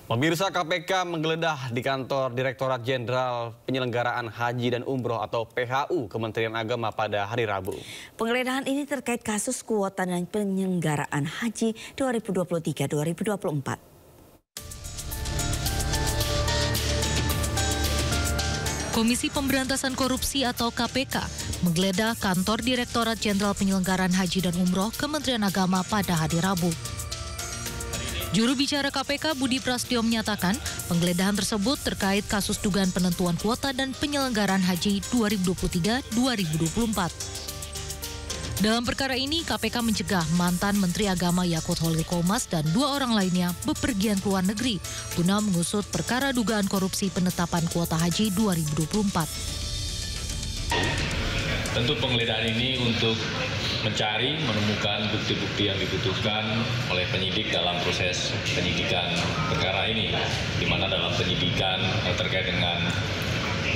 Pemirsa, KPK menggeledah di kantor Direktorat Jenderal Penyelenggaraan Haji dan Umroh atau PHU Kementerian Agama pada hari Rabu. Penggeledahan ini terkait kasus kuota dan penyelenggaraan haji 2023-2024. Komisi Pemberantasan Korupsi atau KPK menggeledah kantor Direktorat Jenderal Penyelenggaraan Haji dan Umroh Kementerian Agama pada hari Rabu. Juru bicara KPK Budi Prasetyo menyatakan penggeledahan tersebut terkait kasus dugaan penentuan kuota dan penyelenggaraan haji 2023-2024. Dalam perkara ini, KPK mencegah mantan Menteri Agama Yakut Khalil Qomas dan 2 orang lainnya bepergian ke luar negeri guna mengusut perkara dugaan korupsi penetapan kuota haji 2024. Tentu penggeledahan ini untuk mencari, menemukan bukti-bukti yang dibutuhkan oleh penyidik dalam proses penyidikan perkara ini, di mana dalam penyidikan terkait dengan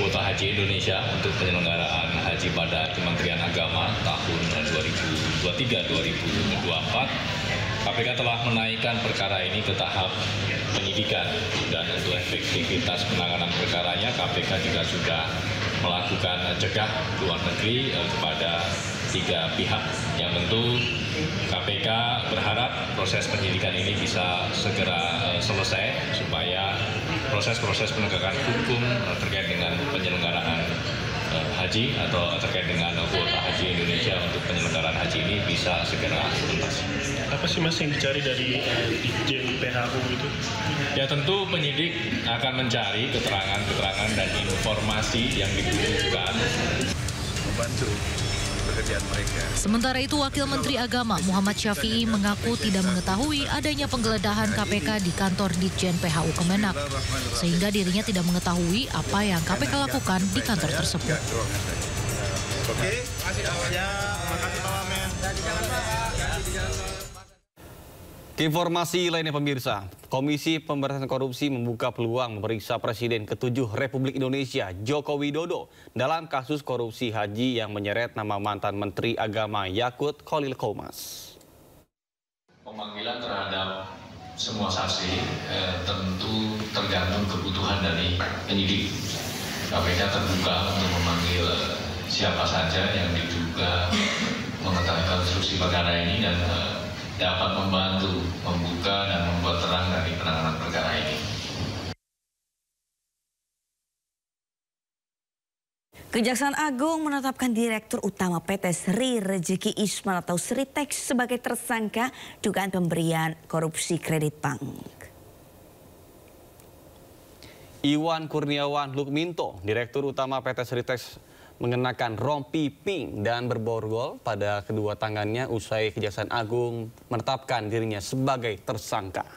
kuota haji Indonesia untuk penyelenggaraan haji pada Kementerian Agama tahun 2023-2024, KPK telah menaikkan perkara ini ke tahap penyidikan, dan untuk efektivitas penanganan perkaranya KPK juga sudah melakukan cegah ke luar negeri kepada 3 pihak. Yang tentu KPK berharap proses penyidikan ini bisa segera selesai supaya proses-proses penegakan hukum terkait dengan penyelenggaraan haji atau terkait dengan kuota haji Indonesia untuk penyelenggaraan haji ini bisa segera tuntas. Apa sih Mas yang dicari dari Ditjen PHU itu? Ya, tentu penyidik akan mencari keterangan-keterangan dan informasi yang dibutuhkan. Membantu pekerjaan mereka. Sementara itu, Wakil Menteri Agama Muhammad Syafi'i mengaku tidak mengetahui adanya penggeledahan KPK di kantor Ditjen PHU Kemenak, sehingga dirinya tidak mengetahui apa yang KPK lakukan di kantor tersebut. Oke, makasih Pak Wamen. Informasi lainnya pemirsa, Komisi Pemberantasan Korupsi membuka peluang memeriksa Presiden ke-7 Republik Indonesia Joko Widodo dalam kasus korupsi haji yang menyeret nama mantan Menteri Agama Yakut Khalil Qomas. Pemanggilan terhadap semua saksi tentu tergantung kebutuhan dari penyidik. KPK terbuka untuk memanggil siapa saja yang diduga mengetahui konstruksi perkara ini dan dapat membantu membuka dan membuat terang dari penanganan perkara ini. Kejaksaan Agung menetapkan Direktur Utama PT Sri Rezeki Isman atau Sritex sebagai tersangka dugaan pemberian korupsi kredit bank. Iwan Kurniawan Lukminto, Direktur Utama PT Sritex, mengenakan rompi pink dan berborgol pada kedua tangannya usai Kejaksaan Agung menetapkan dirinya sebagai tersangka.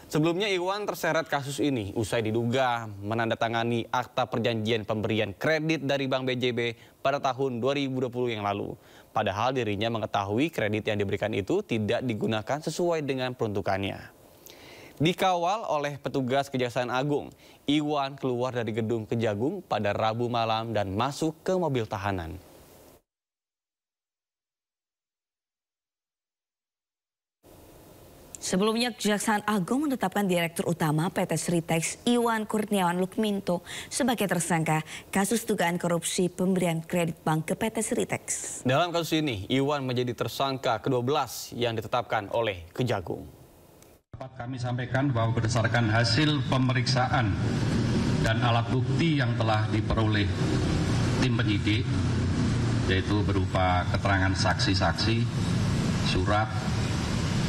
Sebelumnya Iwan terseret kasus ini usai diduga menandatangani akta perjanjian pemberian kredit dari Bank BJB pada tahun 2020 yang lalu. Padahal dirinya mengetahui kredit yang diberikan itu tidak digunakan sesuai dengan peruntukannya. Dikawal oleh petugas Kejaksaan Agung, Iwan keluar dari gedung Kejagung pada Rabu malam dan masuk ke mobil tahanan. Sebelumnya Kejaksaan Agung menetapkan Direktur Utama PT Sritex Iwan Kurniawan Lukminto sebagai tersangka kasus dugaan korupsi pemberian kredit bank ke PT Sritex. Dalam kasus ini, Iwan menjadi tersangka ke-12 yang ditetapkan oleh Kejagung. Kami sampaikan bahwa berdasarkan hasil pemeriksaan dan alat bukti yang telah diperoleh tim penyidik, yaitu berupa keterangan saksi-saksi, surat,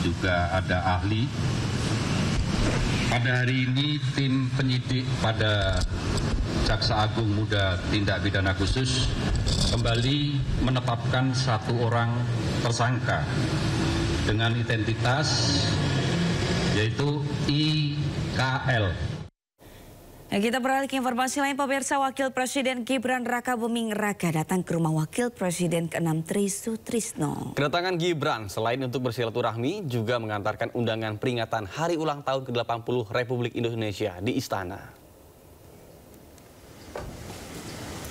juga ada ahli. Pada hari ini tim penyidik pada Jaksa Agung Muda Tindak Pidana Khusus kembali menetapkan 1 orang tersangka dengan identitas yaitu IKL. Nah, kita beralih ke informasi lain, pemirsa. Wakil Presiden Gibran Rakabuming Raka datang ke rumah Wakil Presiden ke-6 Tri Sutrisno. Kedatangan Gibran selain untuk bersilaturahmi juga mengantarkan undangan peringatan Hari Ulang Tahun ke-80 Republik Indonesia di Istana.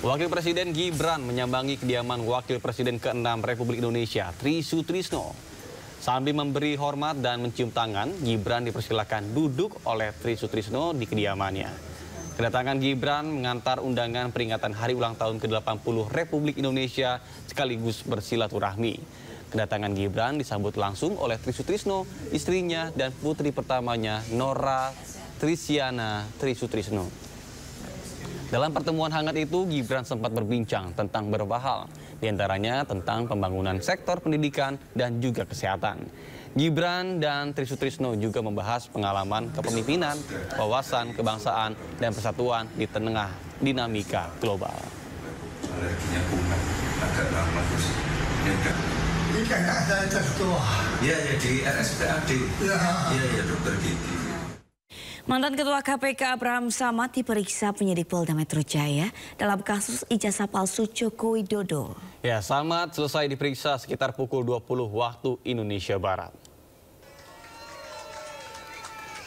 Wakil Presiden Gibran menyambangi kediaman Wakil Presiden ke-6 Republik Indonesia Tri Sutrisno. Sambil memberi hormat dan mencium tangan, Gibran dipersilakan duduk oleh Tri Sutrisno di kediamannya. Kedatangan Gibran mengantar undangan peringatan hari ulang tahun ke-80 Republik Indonesia sekaligus bersilaturahmi. Kedatangan Gibran disambut langsung oleh Tri Sutrisno, istrinya dan putri pertamanya Nora Trisiana Tri Sutrisno. Dalam pertemuan hangat itu, Gibran sempat berbincang tentang beberapa hal, diantaranya tentang pembangunan sektor pendidikan dan juga kesehatan. Gibran dan Tri Sutrisno juga membahas pengalaman kepemimpinan, wawasan kebangsaan, dan persatuan di tengah dinamika global. Alerginya kumat, agak lama terus. Ini kan ada tertua. Iya, di RSPAD. Iya, dokter gigi. Mantan Ketua KPK Abraham Samad diperiksa penyidik Polda Metro Jaya dalam kasus ijazah palsu Joko Widodo. Ya, Samad selesai diperiksa sekitar pukul 20 waktu Indonesia Barat.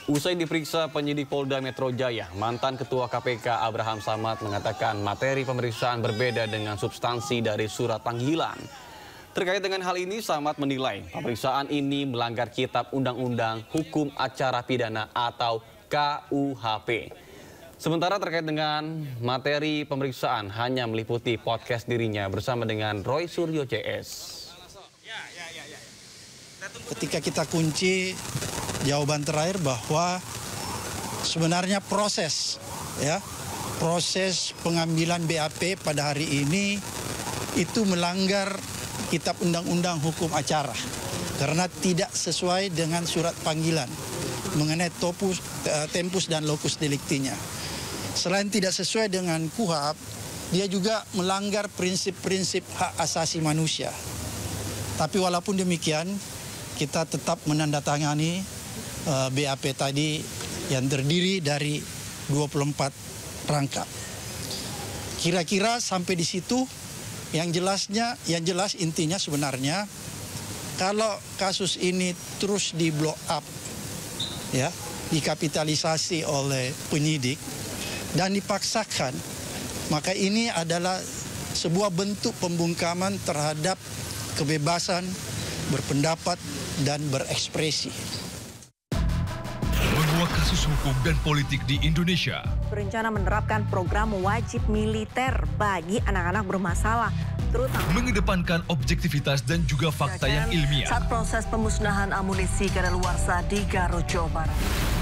Usai diperiksa penyidik Polda Metro Jaya, mantan Ketua KPK Abraham Samad mengatakan materi pemeriksaan berbeda dengan substansi dari surat panggilan. Terkait dengan hal ini, Samad menilai pemeriksaan ini melanggar Kitab Undang-Undang Hukum Acara Pidana atau KUHP. Sementara terkait dengan materi pemeriksaan hanya meliputi podcast dirinya bersama dengan Roy Suryo CS. Ketika kita kunci jawaban terakhir bahwa sebenarnya proses pengambilan BAP pada hari ini itu melanggar Kitab Undang-Undang Hukum Acara karena tidak sesuai dengan surat panggilan mengenai tempus dan locus delictinya. Selain tidak sesuai dengan KUHP, dia juga melanggar prinsip-prinsip hak asasi manusia. Tapi walaupun demikian, kita tetap menandatangani BAP tadi yang terdiri dari 24 rangkap. Kira-kira sampai di situ yang jelas intinya sebenarnya kalau kasus ini terus di blow up, dikapitalisasi oleh penyidik dan dipaksakan, maka ini adalah sebuah bentuk pembungkaman terhadap kebebasan berpendapat dan berekspresi. Menguak kasus hukum dan politik di Indonesia. Berencana menerapkan program wajib militer bagi anak-anak bermasalah, terutama mengedepankan objektivitas dan juga fakta yang ilmiah. Saat proses pemusnahan amunisi kadaluarsa di Garut, Jawa Barat.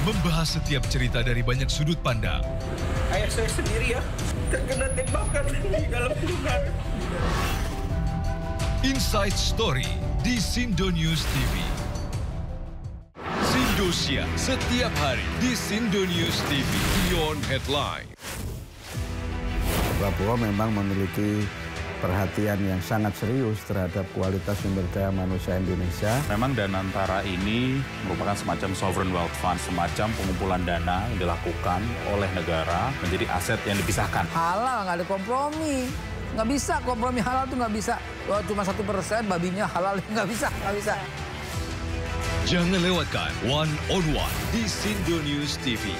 Membahas setiap cerita dari banyak sudut pandang. Ayah saya sendiri terkena tembakan di dalam kurungan. Inside Story di Sindo News TV. Sindosia setiap hari di Sindo News TV. Beyond Headline. Prabowo memang memiliki perhatian yang sangat serius terhadap kualitas sumber daya manusia Indonesia. Memang Danantara ini merupakan semacam sovereign wealth fund, semacam pengumpulan dana yang dilakukan oleh negara menjadi aset yang dipisahkan. Halal, nggak ada kompromi. Nggak bisa, kompromi halal tuh nggak bisa. Wah, cuma 1%, babinya halal, nggak bisa. Jangan lewatkan One on One di Sindo News TV.